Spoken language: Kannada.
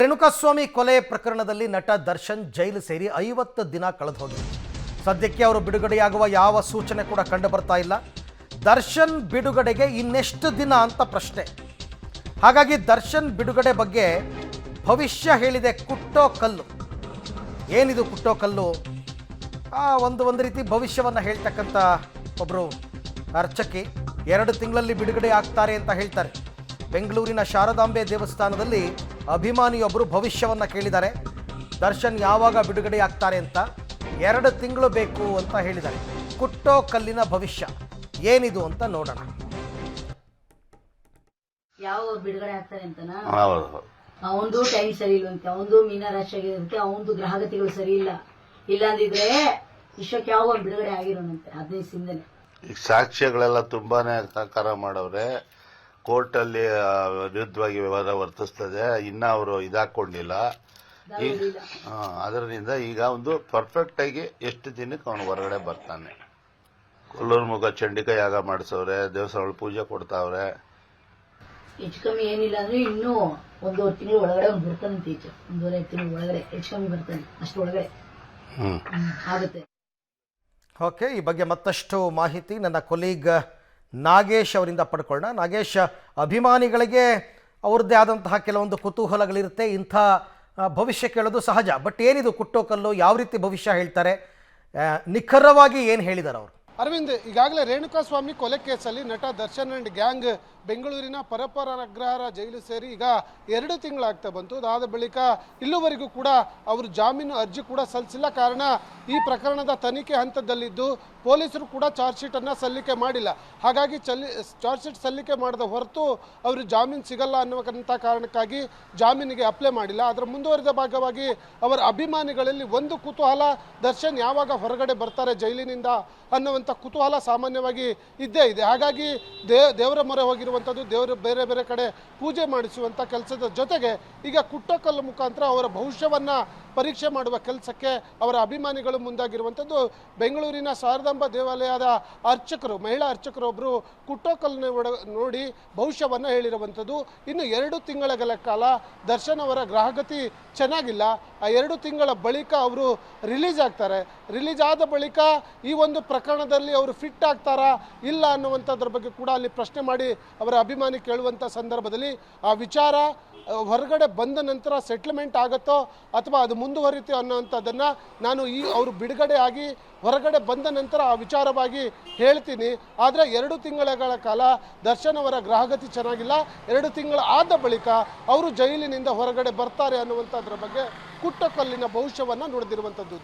ರೇಣುಕಾಸ್ವಾಮಿ ಕೊಲೆ ಪ್ರಕರಣದಲ್ಲಿ ನಟ ದರ್ಶನ್ ಜೈಲು ಸೇರಿ 50 ದಿನ ಕಳೆದು ಹೋಗಿದೆ. ಸದ್ಯಕ್ಕೆ ಅವರು ಬಿಡುಗಡೆಯಾಗುವ ಯಾವ ಸೂಚನೆ ಕೂಡ ಕಂಡು ಬರ್ತಾ ಇಲ್ಲ. ದರ್ಶನ್ ಬಿಡುಗಡೆಗೆ ಇನ್ನೆಷ್ಟು ದಿನ ಅಂತ ಪ್ರಶ್ನೆ. ಹಾಗಾಗಿ ದರ್ಶನ್ ಬಿಡುಗಡೆ ಬಗ್ಗೆ ಭವಿಷ್ಯ ಹೇಳಿದೆ ಕುಟ್ಟೋ ಕಲ್ಲು. ಏನಿದು ಕುಟ್ಟೋ ಕಲ್ಲು? ಒಂದು ರೀತಿ ಭವಿಷ್ಯವನ್ನು ಹೇಳ್ತಕ್ಕಂಥ ಒಬ್ಬರು ಅರ್ಚಕಿ 2 ತಿಂಗಳಲ್ಲಿ ಬಿಡುಗಡೆ ಆಗ್ತಾರೆ ಅಂತ ಹೇಳ್ತಾರೆ. ಬೆಂಗಳೂರಿನ ಶಾರದಾಂಬೆ ದೇವಸ್ಥಾನದಲ್ಲಿ ಅಭಿಮಾನಿಯೊಬ್ಬರು ಭವಿಷ್ಯವನ್ನು ಕೇಳಿದ್ದಾರೆ. ದರ್ಶನ್ ಯಾವಾಗ ಬಿಡುಗಡೆ ಆಗ್ತಾರೆ ಅಂತ 2 ತಿಂಗಳು ಬೇಕು ಅಂತ ಹೇಳಿದ್ದಾರೆ. ಕುಟ್ಟೋ ಕಲ್ಲಿನ ಭವಿಷ್ಯ ಏನಿದು ಅಂತ ನೋಡೋಣ. ಯಾವ ಬಿಡುಗಡೆ ಆಗ್ತಾರೆ ಅಂತನಾ? ಅವಂದು ಟೈಮ್ ಸರಿ ಇಲ್ವಂತೆ, ಅವಂದು ಮೀನರಾಶಿ ಆಗಿರುತ್ತೆ, ಅವಂದು ಗ್ರಹಗತಿಗಳು ಸರಿ ಇಲ್ಲ. ಇಲ್ಲಾಂದಿದ್ರೆ ವಿಶ್ವಕ್ಕೆ ಯಾವ ಬಿಡುಗಡೆ ಆಗಿರೋನಂತೆ 15 ದಿನದಲ್ಲಿ. ಈಗ ಸಾಕ್ಷ್ಯಗಳೆಲ್ಲ ತುಂಬಾನೇ ಸಹಕಾರ ಮಾಡವ್ರೆ. ಕೋರ್ಟಲ್ಲಿ ವಿರುದ್ಧವಾಗಿ ವ್ಯವಹಾರ ವರ್ತಿಸ್ತದೆ. ಇನ್ನ ಅವರು ಇದಾಕೊಂಡಿಲ್ಲ. ಅದರಿಂದ ಈಗ ಒಂದು ಪರ್ಫೆಕ್ಟ್ ಆಗಿ ಎಷ್ಟು ದಿನಕ್ಕೆ ಅವನು ಹೊರಗಡೆ ಬರ್ತಾನೆ. ಕೊಲ್ಲೂರು ಮುಗ ಚಂಡಿಕಾ ಯಾಗ ಮಾಡಿಸವ್ರೆ, ದೇವಸ್ಥಾನ ಪೂಜೆ ಕೊಡ್ತಾವ್ರೆ. ಹೆಚ್ಚು ಕಮ್ಮಿ ಏನಿಲ್ಲ ಅಂದ್ರೆ ಇನ್ನೂ 1.5 ತಿಂಗಳು ಒಳಗಡೆ ಅವ್ನು ಬರ್ತಾನಂತೆ. 1.5 ತಿಂಗಳು ಒಳಗಡೆ ಹೆಚ್ಚು ಕಮ್ಮಿ ಬರ್ತಾನೆ. ಅಷ್ಟೊಳಗಡೆ ಆಗುತ್ತೆ. ಓಕೆ, ಈ ಬಗ್ಗೆ ಮತ್ತಷ್ಟು ಮಾಹಿತಿ ನನ್ನ ಕೊಲೀಗ್ ನಾಗೇಶ್ ಅವರಿಂದ ಪಡ್ಕೊಳ್ಳೋಣ. ನಾಗೇಶ್, ಅಭಿಮಾನಿಗಳಿಗೆ ಅವ್ರದ್ದೇ ಆದಂತಹ ಕೆಲವೊಂದು ಕುತೂಹಲಗಳಿರುತ್ತೆ. ಇಂಥ ಭವಿಷ್ಯ ಕೇಳೋದು ಸಹಜ. ಬಟ್ ಏನಿದು ಕುಟ್ಟೋ ಕಲ್ಲು? ಯಾವ ರೀತಿ ಭವಿಷ್ಯ ಹೇಳ್ತಾರೆ? ನಿಖರವಾಗಿ ಏನು ಹೇಳಿದ್ದಾರೆ ಅವರು? ಅರವಿಂದ್, ಈಗಾಗಲೇ ರೇಣುಕಾಸ್ವಾಮಿ ಕೊಲೆ ಕೇಸಲ್ಲಿ ನಟ ದರ್ಶನ್ ಅಂಡ್ ಗ್ಯಾಂಗ್ ಬೆಂಗಳೂರಿನ ಪರಪ್ಪರ ಅಗ್ರಹಾರ ಜೈಲು ಸೇರಿ ಈಗ 2 ತಿಂಗಳಾಗ್ತಾ ಬಂತು. ಅದಾದ ಬಳಿಕ ಇಲ್ಲಿವರೆಗೂ ಕೂಡ ಅವರು ಜಾಮೀನು ಅರ್ಜಿ ಕೂಡ ಸಲ್ಲಿಸಿಲ್ಲ. ಕಾರಣ ಈ ಪ್ರಕರಣದ ತನಿಖೆ ಹಂತದಲ್ಲಿದ್ದು ಪೊಲೀಸರು ಕೂಡ ಚಾರ್ಜ್ ಶೀಟ್ ಅನ್ನ ಸಲ್ಲಿಕೆ ಮಾಡಿಲ್ಲ. ಹಾಗಾಗಿ ಚಾರ್ಜ್ ಶೀಟ್ ಸಲ್ಲಿಕೆ ಮಾಡದ ಹೊರತು ಅವರು ಜಾಮೀನು ಸಿಗಲ್ಲ ಅನ್ನುವಂಥ ಕಾರಣಕ್ಕಾಗಿ ಜಾಮೀನಿಗೆ ಅಪ್ಲೈ ಮಾಡಿಲ್ಲ. ಅದರ ಮುಂದುವರಿದ ಭಾಗವಾಗಿ ಅವರ ಅಭಿಮಾನಿಗಳಲ್ಲಿ ಒಂದು ಕುತೂಹಲ, ದರ್ಶನ್ ಯಾವಾಗ ಹೊರಗಡೆ ಬರ್ತಾರೆ ಜೈಲಿನಿಂದ ಅನ್ನುವಂಥ ಕುತೂಹಲ ಸಾಮಾನ್ಯವಾಗಿ ಇದ್ದೇ ಇದೆ. ಹಾಗಾಗಿ ದೇವರ ಮೊರೆ ಹೋಗಿರುವಂಥದ್ದು, ದೇವರು ಬೇರೆ ಬೇರೆ ಕಡೆ ಪೂಜೆ ಮಾಡಿಸುವಂಥ ಕೆಲಸದ ಜೊತೆಗೆ ಈಗ ಕುಟ್ಟೋಕಲ್ಲು ಮುಖಾಂತರ ಅವರ ಭವಿಷ್ಯವನ್ನ ಪರೀಕ್ಷೆ ಮಾಡುವ ಕೆಲಸಕ್ಕೆ ಅವರ ಅಭಿಮಾನಿಗಳು ಮುಂದಾಗಿರುವಂಥದ್ದು. ಬೆಂಗಳೂರಿನ ಶಾರದಾಂಬಾ ದೇವಾಲಯದ ಅರ್ಚಕರು, ಮಹಿಳಾ ಅರ್ಚಕರೊಬ್ಬರು ಕುಟ್ಟೋಕಲ್ಲನ್ನ ನೋಡಿ ಭವಿಷ್ಯವನ್ನು ಹೇಳಿರುವಂಥದ್ದು. ಇನ್ನು 2 ತಿಂಗಳ ಕಾಲ ದರ್ಶನ್ ಅವರ ಗ್ರಹಗತಿ ಚೆನ್ನಾಗಿಲ್ಲ. ಆ 2 ತಿಂಗಳ ಬಳಿಕ ಅವರು ರಿಲೀಸ್ ಆಗ್ತಾರೆ. ರಿಲೀಸ್ ಆದ ಬಳಿಕ ಈ ಒಂದು ಪ್ರಕರಣದಲ್ಲಿ ಅವರು ಫಿಟ್ ಆಗ್ತಾರಾ ಇಲ್ಲ ಅನ್ನುವಂಥದ್ರ ಬಗ್ಗೆ ಕೂಡ ಅಲ್ಲಿ ಪ್ರಶ್ನೆ ಮಾಡಿ ಅವರ ಅಭಿಮಾನಿ ಕೇಳುವಂಥ ಸಂದರ್ಭದಲ್ಲಿ ಆ ವಿಚಾರ ಹೊರಗಡೆ ಬಂದ ನಂತರ ಸೆಟ್ಲ್ಮೆಂಟ್ ಆಗುತ್ತೋ ಅಥವಾ ಅದು ಮುಂದುವರಿತೋ ಅನ್ನೋವಂಥದ್ದನ್ನು ನಾನು ಅವರು ಬಿಡುಗಡೆ ಆಗಿ ಹೊರಗಡೆ ಬಂದ ನಂತರ ಆ ವಿಚಾರವಾಗಿ ಹೇಳ್ತೀನಿ. ಆದರೆ 2 ತಿಂಗಳ ಕಾಲ ದರ್ಶನ್ ಅವರ ಗ್ರಹಗತಿ ಚೆನ್ನಾಗಿಲ್ಲ. 2 ತಿಂಗಳ ಆದ ಬಳಿಕ ಅವರು ಜೈಲಿನಿಂದ ಹೊರಗಡೆ ಬರ್ತಾರೆ ಅನ್ನುವಂಥದ್ರ ಬಗ್ಗೆ ಕುಟ್ಟಕಲ್ಲಿನ ಭವಿಷ್ಯವನ್ನು ನೋಡಿದಿರುವಂಥದ್ದು.